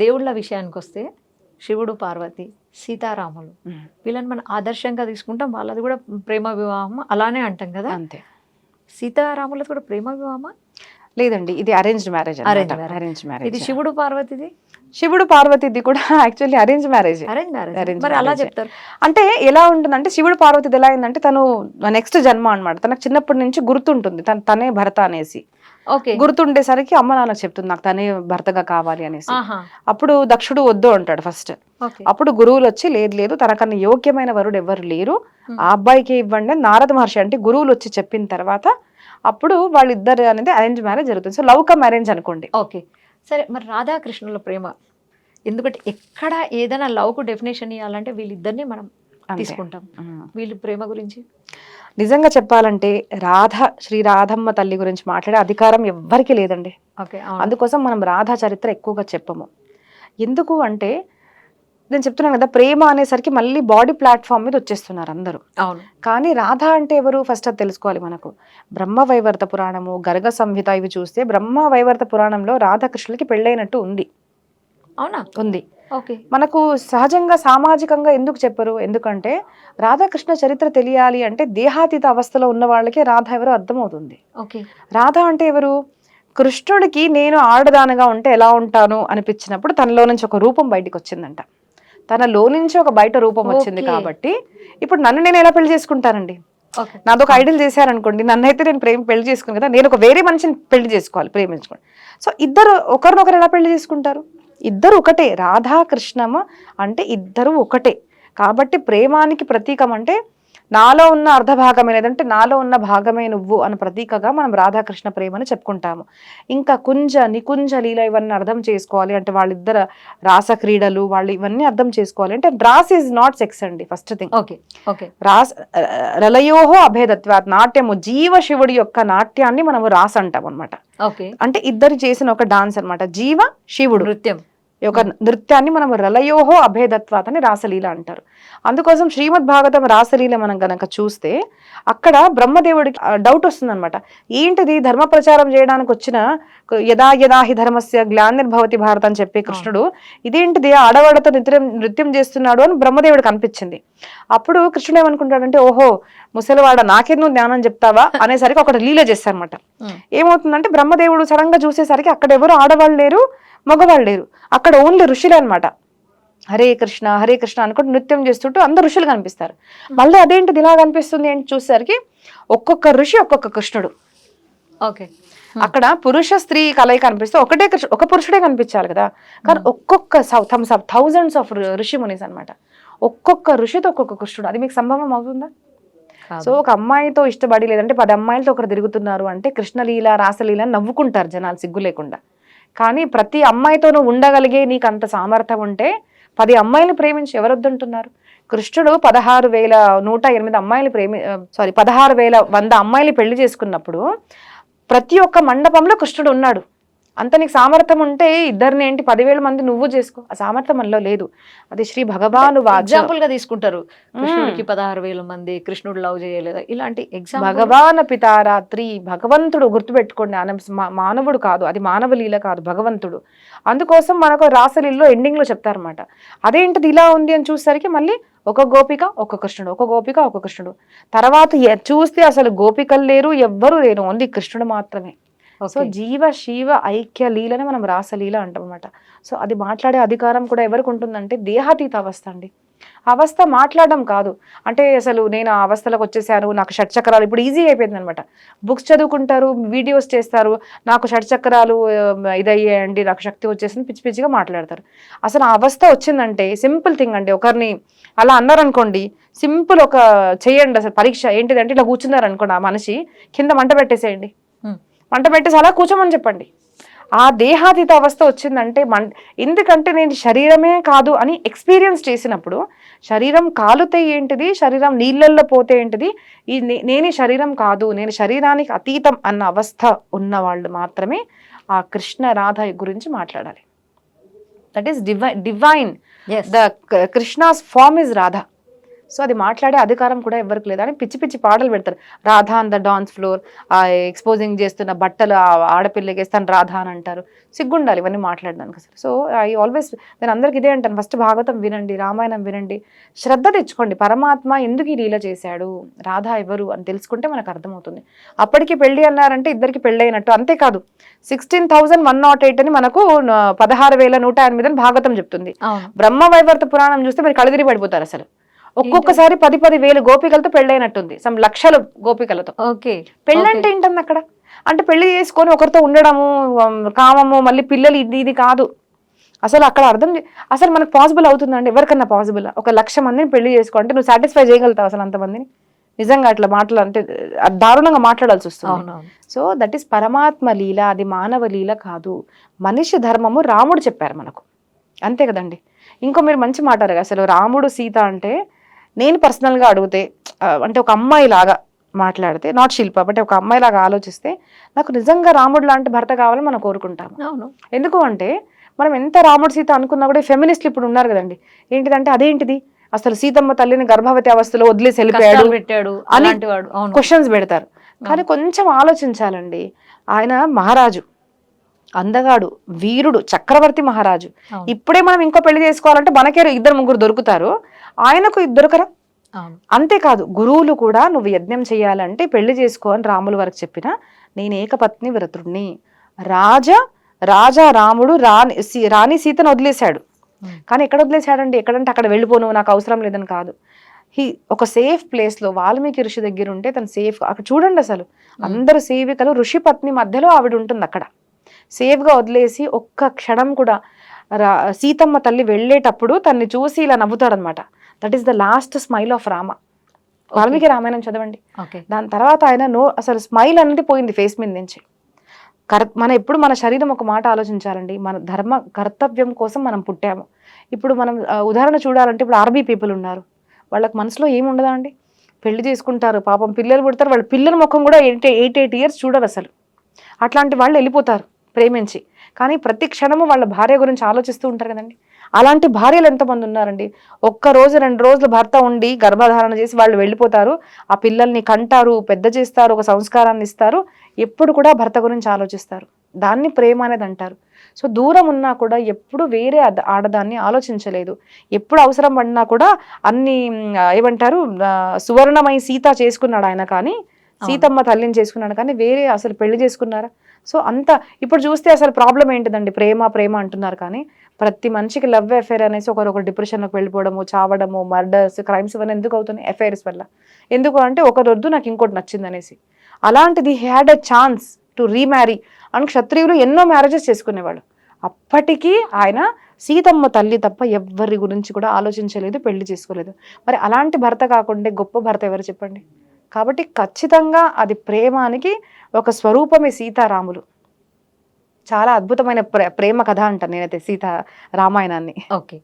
దేవుళ్ళ విషయానికొస్తే శివుడు, పార్వతి, సీతారాములు వీళ్ళని మనం ఆదర్శంగా తీసుకుంటాం. వాళ్ళది కూడా ప్రేమ వివాహం అలానే అంటాం కదా. అంతే. సీతారాములది కూడా ప్రేమ వివాహమా? లేదండి, ఇది అరేంజ్డ్ మ్యారేజ్. అరేంజ్ అరేంజ్ ఇది మ్యారేజ్. శివుడు పార్వతిది శివుడు పార్వతిది కూడా actually arrange marriage. Arrange marriage. Arrange మరి అలా మ్యారేజ్ చెప్తారు. అంటే ఎలా ఉంటుందంటే, శివుడు పార్వతిది ఎలా అయిందంటే, తను నెక్స్ట్ జన్మ అన్నమాట. తనకు చిన్నప్పటి నుంచి గుర్తుంటుంది తనే భర్త అనేసి. ఓకే. గుర్తుండేసరికి అమ్మ నాన్నకు చెప్తుంది, నాకు తనే భర్తగా కావాలి అనేసి. ఆహా. అప్పుడు దక్షుడు వద్దు అంటాడు ఫస్ట్. ఓకే. అప్పుడు గురువులు వచ్చి లేదు లేదు, తనకన్నా యోగ్యమైన వరుడు ఎవరు లేరు, ఆ అబ్బాయికి ఇవ్వండి అని నారద మహర్షి అంటే గురువులు వచ్చి చెప్పిన తర్వాత అప్పుడు వాళ్ళిద్దరు అనేది అరేంజ్ మ్యారేజ్ జరుగుతుంది. సో లవ్ కమ్ అరేంజ్ అనుకోండి. ఓకే సరే, మరి రాధాకృష్ణుల ప్రేమ ఎందుకంటే ఎక్కడ ఏదైనా లవ్కు డెఫినేషన్ ఇవ్వాలంటే వీళ్ళిద్దరిని మనం అంతే. తీసుకుంటాం. వీళ్ళ ప్రేమ గురించి నిజంగా చెప్పాలంటే శ్రీ రాధమ్మ తల్లి గురించి మాట్లాడే అధికారం ఎవ్వరికి లేదండి. ఓకే. అందుకోసం మనం రాధా చరిత్ర ఎక్కువగా చెప్పము. ఎందుకు అంటే నేను చెప్తున్నాను కదా, ప్రేమ అనేసరికి మళ్ళీ బాడీ ప్లాట్ఫామ్ మీద వచ్చేస్తున్నారు అందరూ. అవును. కానీ రాధ అంటే ఎవరు ఫస్ట్ అది తెలుసుకోవాలి మనకు. బ్రహ్మ వైవర్త పురాణము, గర్గ సంహిత ఇవి చూస్తే బ్రహ్మ వైవర్త పురాణంలో రాధాకృష్ణులకి పెళ్ళైనట్టు ఉంది. అవునా? ఉంది. ఓకే. మనకు సహజంగా సామాజికంగా ఎందుకు చెప్పరు? ఎందుకంటే రాధాకృష్ణ చరిత్ర తెలియాలి అంటే దేహాతీత అవస్థలో ఉన్న వాళ్ళకి రాధ ఎవరో అర్థమవుతుంది. ఓకే. రాధ అంటే ఎవరు? కృష్ణుడికి నేను ఆడదానగా ఉంటే ఎలా ఉంటాను అనిపించినప్పుడు తనలో నుంచి ఒక రూపం బయటికి వచ్చిందంట. తనలో నుంచి ఒక బయట రూపం వచ్చింది కాబట్టి ఇప్పుడు నన్ను నేను ఎలా పెళ్లి చేసుకుంటానండి? ఓకే. నాదొక ఐడియల్ చేశారనుకోండి, నన్నైతే నేను పెళ్లి చేసుకుని కదా, నేను ఒక వేరే మనిషిని పెళ్లి చేసుకోవాలి, ప్రేమించుకోండి. సో ఇద్దరు ఒకరినొకరు ఎలా పెళ్లి చేసుకుంటారు? ఇద్దరు ఒకటే. రాధాకృష్ణము అంటే ఇద్దరు ఒకటే. కాబట్టి ప్రేమానికి ప్రతీకం అంటే నాలో ఉన్న అర్ధభాగమే, లేదంటే నాలో ఉన్న భాగమే నువ్వు అని ప్రతీకగా మనం రాధాకృష్ణ ప్రేమని చెప్పుకుంటాము. ఇంకా కుంజ నికుంజ లీల ఇవన్నీ అర్థం చేసుకోవాలి అంటే వాళ్ళిద్దరు రాస క్రీడలు వాళ్ళు ఇవన్నీ అర్థం చేసుకోవాలి అంటే రాస్ ఈజ్ నాట్ సెక్స్ అండి ఫస్ట్ థింగ్. ఓకే. ఓకే. రాస్ రలయోహో అభేదత్వాత్, నాట్యము జీవ శివుడి యొక్క నాట్యాన్ని మనము రాస్ అంటాం అనమాట. ఓకే. అంటే ఇద్దరు చేసిన ఒక డాన్స్ అనమాట, జీవ శివుడు నృత్యం యొక్క నృత్యాన్ని మనం రలయోహో అభేదత్వాత్ అని రాసలీల అంటారు. అందుకోసం శ్రీమద్ భాగవతం రాసలీల మనం గనక చూస్తే అక్కడ బ్రహ్మదేవుడికి డౌట్ వస్తుంది అనమాట. ఏంటిది ధర్మ ప్రచారం చేయడానికి వచ్చిన యదా యదా హి ధర్మస్య గ్లానిర్భవతి భారత అని చెప్పే కృష్ణుడు ఇదేంటిది ఆడవాళ్ళతో నృత్యం చేస్తున్నాడు అని బ్రహ్మదేవుడికి అనిపించింది. అప్పుడు కృష్ణుడు ఏమనుకుంటాడంటే, ఓహో ముసలివాడ నాకే నువ్వు జ్ఞానం చెప్తావా అనేసరికి ఒకటి లీల చేస్తారనమాట. ఏమవుతుందంటే బ్రహ్మదేవుడు సడన్ గా చూసేసరికి అక్కడ ఎవరు ఆడవాళ్ళు లేరు, మగవాళ్ళు లేరు, అక్కడ ఓన్లీ ఋషులే అనమాట. హరే కృష్ణ అనుకుంటూ నృత్యం చేస్తుంటూ అందరు ఋషులు కనిపిస్తారు. మళ్ళీ అదేంటిది ఇలా కనిపిస్తుంది ఏంటి చూసేసరికి ఒక్కొక్క ఋషి ఒక్కొక్క కృష్ణుడు. ఓకే. అక్కడ పురుష స్త్రీ కలయిక కనిపిస్తే ఒక పురుషుడే కనిపించాలి కదా, కానీ ఒక్కొక్క థౌజండ్స్ ఆఫ్ ఋషి మునీస్ అనమాట. ఒక్కొక్క ఋషితో ఒక్కొక్క కృష్ణుడు. అది మీకు సంభవం అవుతుందా? సో ఒక అమ్మాయితో ఇష్టపడి లేదంటే 10 అమ్మాయిలతో ఒకరు తిరుగుతున్నారు అంటే కృష్ణలీల రాసలీల నవ్వుకుంటారు జనాలు సిగ్గు లేకుండా. కానీ ప్రతి అమ్మాయితోనూ ఉండగలిగే నీకు అంత సామర్థ్యం ఉంటే 10 అమ్మాయిలు ప్రేమించి ఎవరొద్దుంటున్నారు? కృష్ణుడు 16,108 అమ్మాయిలు 16,100 అమ్మాయిలు పెళ్లి చేసుకున్నప్పుడు ప్రతి ఒక్క మండపంలో కృష్ణుడు ఉన్నాడు. అంత నీకు సామర్థ్యం ఉంటే ఇద్దరిని ఏంటి 10,000 మంది నువ్వు చేసుకో. ఆ సామర్థ్యం మనలో లేదు. అది శ్రీ భగవాను ఎగ్జాంపుల్ గా తీసుకుంటారు. కృష్ణుడికి 16,000 మంది, కృష్ణుడు లవ్ చేయలేదా, ఇలాంటి ఎగ్జాంపుల్. భగవాన పితారాత్రి, భగవంతుడు గుర్తుపెట్టుకోండి, మానవుడు కాదు, అది మానవ లీల కాదు, భగవంతుడు. అందుకోసం మనకు రాసలీలలో ఎండింగ్ లో చెప్తారన్నమాట. అదేంటిది ఇలా ఉంది అని చూసేసరికి మళ్ళీ ఒక గోపిక ఒక కృష్ణుడు, ఒక గోపిక ఒక కృష్ణుడు. తర్వాత చూస్తే అసలు గోపికలు లేరు, ఎవ్వరూ లేరు, ఓన్లీ కృష్ణుడు మాత్రమే. సో జీవ శివ ఐక్య లీలని మనం రాసలీల అంటాం అనమాట. సో అది మాట్లాడే అధికారం కూడా ఎవరికి ఉంటుందంటే దేహాతీత అవస్థ అండి. అవస్థ మాట్లాడడం కాదు. అంటే అసలు నేను ఆ అవస్థలకు వచ్చేసాను, నాకు షట్చక్రాలు ఇప్పుడు ఈజీ అయిపోయింది అనమాట. బుక్స్ చదువుకుంటారు, వీడియోస్ చేస్తారు, నాకు షట్చక్రాలు ఇదయ్యాయండి, నాకు శక్తి వచ్చేసింది, పిచ్చి పిచ్చిగా మాట్లాడతారు. అసలు ఆ అవస్థ వచ్చిందంటే సింపుల్ థింగ్ అండి. ఒకరిని అలా అన్నారనుకోండి, సింపుల్ ఒక చేయండి అసలు పరీక్ష ఏంటిదంటే ఇట్లా కూర్చున్నారు అనుకోండి, ఆ మనిషి కింద మంట పెట్టేసేయండి, మంట పెట్టేసి అలా కూర్చోమని చెప్పండి. ఆ దేహాతీత అవస్థ వచ్చిందంటే ఎందుకంటే నేను శరీరమే కాదు అని ఎక్స్పీరియన్స్ చేసినప్పుడు, శరీరం కాలుతే ఏంటిది, శరీరం నీళ్ళల్లో పోతే ఏంటిది, నేను శరీరం కాదు, నేను శరీరానికి అతీతం అన్న అవస్థ ఉన్న వాళ్ళు మాత్రమే ఆ కృష్ణ రాధ గురించి మాట్లాడాలి. That is divine. The Krishna's form is Radha. So అది మాట్లాడే అధికారం కూడా ఎవరికి లేదు అని పిచ్చి పిచ్చి పాటలు పెడతారు. Radha on the dance floor, ఆ ఎక్స్పోజింగ్ చేస్తున్న బట్టలు ఆడపిల్లకి వేస్తాను రాధా అని అంటారు. సిగ్గుండాలి ఇవన్నీ మాట్లాడడానికి అసలు. సో ఐ ఆల్వేస్ నేను అందరికి ఇదే అంటాను, ఫస్ట్ భాగవతం వినండి, రామాయణం వినండి, శ్రద్ధ తెచ్చుకోండి. పరమాత్మ ఎందుకు ఈ లీల చేశాడు, రాధా ఎవరు అని తెలుసుకుంటే మనకు అర్థమవుతుంది. అప్పటికి పెళ్లి అన్నారంటే ఇద్దరికి పెళ్ళి అయినట్టు. అంతేకాదు 16,108 అని మనకు 16,108 అని భాగవతం చెప్తుంది. బ్రహ్మ వైవర్త పురాణం చూస్తే మీరు కళ్ళదిరి పడిపోతారు అసలు. ఒక్కొక్కసారి 10,000 గోపికలతో పెళ్ళైనట్టుంది, సమ్ లక్షల గోపికలతో. పెళ్ళంటే ఏంటంది అక్కడ? అంటే పెళ్లి చేసుకొని ఒకరితో ఉండడము, కామము, మళ్ళీ పిల్లలు, ఇది కాదు అసలు. అక్కడ అసలు మనకు పాసిబుల్ అవుతుందండి? ఎవరికన్నా పాసిబుల్? 1,00,000 మందిని పెళ్లి చేసుకోవాలంటే నువ్వు సాటిస్ఫై చేయగలుగుతావు అసలు అంతమందిని? నిజంగా అట్లా అంటే దారుణంగా మాట్లాడాల్సి వస్తుంది. సో దట్ ఈస్ పరమాత్మ లీల, అది మానవ లీల కాదు. మనిషి ధర్మము రాముడు చెప్పారు మనకు, అంతే కదండి. ఇంకో మీరు మంచి మాట్లాడారు అసలు, రాముడు సీత అంటే నేను పర్సనల్గా అడిగితే, అంటే ఒక అమ్మాయి లాగా మాట్లాడితే, నాట్ శిల్ప బట్ ఒక అమ్మాయి లాగా ఆలోచిస్తే, నాకు నిజంగా రాముడు లాంటి భర్త కావాలని మనం కోరుకుంటాము. ఎందుకు అంటే మనం ఎంత రాముడు సీత అనుకున్నా కూడా ఫెమినిస్ట్లు ఇప్పుడు ఉన్నారు కదండి, ఏంటిదంటే అదేంటిది అసలు సీతమ్మ తల్లిని గర్భవతి అవస్థలో వదిలేసి వెళ్ళిపోయాడు అని క్వశ్చన్స్ పెడతారు. కానీ కొంచెం ఆలోచించాలండి, ఆయన మహారాజు, అందగాడు, వీరుడు, చక్రవర్తి మహారాజు. ఇప్పుడే మనం ఇంకో పెళ్లి చేసుకోవాలంటే మనకే 2-3 దొరుకుతారు, ఆయనకు దొరకరా? అంతేకాదు గురువులు కూడా నువ్వు యజ్ఞం చేయాలంటే పెళ్లి చేసుకో అని రాముల వరకు చెప్పిన, నేను ఏకపత్ని వ్రతుడిని. రాజా రాముడు రాణి సీతను వదిలేశాడు. కానీ ఎక్కడ వదిలేశాడండి? ఎక్కడంటే అక్కడ వెళ్ళిపోను, నాకు అవసరం లేదని కాదు. ఒక సేఫ్ ప్లేస్ లో వాల్మీకి ఋషి దగ్గర ఉంటే తను సేఫ్. అక్కడ చూడండి అసలు అందరు సేవికలు, ఋషి పత్ని మధ్యలో ఆవిడ ఉంటుంది అక్కడ. సేఫ్ గా వదిలేసి ఒక్క క్షణం కూడా సీతమ్మ తల్లి వెళ్ళేటప్పుడు తన్ని చూసి ఇలా నవ్వుతాడనమాట. That is the last smile of Rama. Valmiki Ramayana చదవండి. దాని తర్వాత ఆయన అసలు స్మైల్ అనేది పోయింది ఫేస్ మీద నుంచి. ఎప్పుడు మన శరీరం ఒక మాట ఆలోచించాలండి, మన ధర్మ కర్తవ్యం కోసం మనం పుట్టాము. ఇప్పుడు మనం ఉదాహరణ చూడాలంటే ఇప్పుడు ఆర్మీ పీపుల్ ఉన్నారు, వాళ్ళకి మనసులో ఏమి ఉండదా అండి? పెళ్లి చేసుకుంటారు, పాపం పిల్లలు పుడతారు, వాళ్ళ పిల్లల ముఖం కూడా 8 years చూడరు అసలు. అట్లాంటి వాళ్ళు వెళ్ళిపోతారు ప్రేమించి, కానీ ప్రతి క్షణము వాళ్ళ భార్య గురించి ఆలోచిస్తూ ఉంటారు కదండి. అలాంటి భార్యలు ఎంతమంది ఉన్నారండి? 1 రోజు 2 రోజులు భర్త ఉండి గర్భధారణ చేసి వాళ్ళు వెళ్ళిపోతారు, ఆ పిల్లల్ని కంటారు, పెద్ద చేస్తారు, ఒక సంస్కారాన్ని ఇస్తారు, ఎప్పుడు కూడా భర్త గురించి ఆలోచిస్తారు. దాన్ని ప్రేమ అనేది అంటారు. సో దూరం ఉన్నా కూడా ఎప్పుడు వేరే ఆడదాన్ని ఆలోచించలేదు. ఎప్పుడు అవసరం పడినా కూడా అన్ని ఏమంటారు, సువర్ణమై సీత చేసుకున్నాడు ఆయన, కానీ సీతమ్మ తల్లిని చేసుకున్నాడు, కానీ వేరే అసలు పెళ్లి చేసుకున్నారా? సో అంత ఇప్పుడు చూస్తే అసలు ప్రాబ్లం ఏంటిదండి? ప్రేమ అంటున్నారు, కానీ ప్రతి మనిషికి లవ్ అఫేర్ అనేసి ఒకరొకరు డిప్రెషన్లోకి వెళ్ళిపోవడము, చావడము, మర్డర్స్, క్రైమ్స్ ఇవన్నీ ఎందుకు అవుతున్నాయి? అఫైర్స్ వల్ల. ఎందుకు అంటే ఒకరు వద్దు నాకు ఇంకోటి నచ్చింది అనేసి. అలాంటిది హ్యాడ్ ఎ ఛాన్స్ టు రీమ్యారీ అని క్షత్రియులు ఎన్నో మ్యారేజెస్ చేసుకునేవాళ్ళు. అప్పటికీ ఆయన సీతమ్మ తల్లి తప్ప ఎవరి గురించి కూడా ఆలోచించలేదు, పెళ్లి చేసుకోలేదు. మరి అలాంటి భర్త కాకుండా గొప్ప భర్త ఎవరు చెప్పండి? కాబట్టి ఖచ్చితంగా అది ప్రేమానికి ఒక స్వరూపమే సీతారాములు. చాలా అద్భుతమైన ప్రేమ కథ అంటాను నేనైతే సీతా రామాయణాన్ని. ఓకే.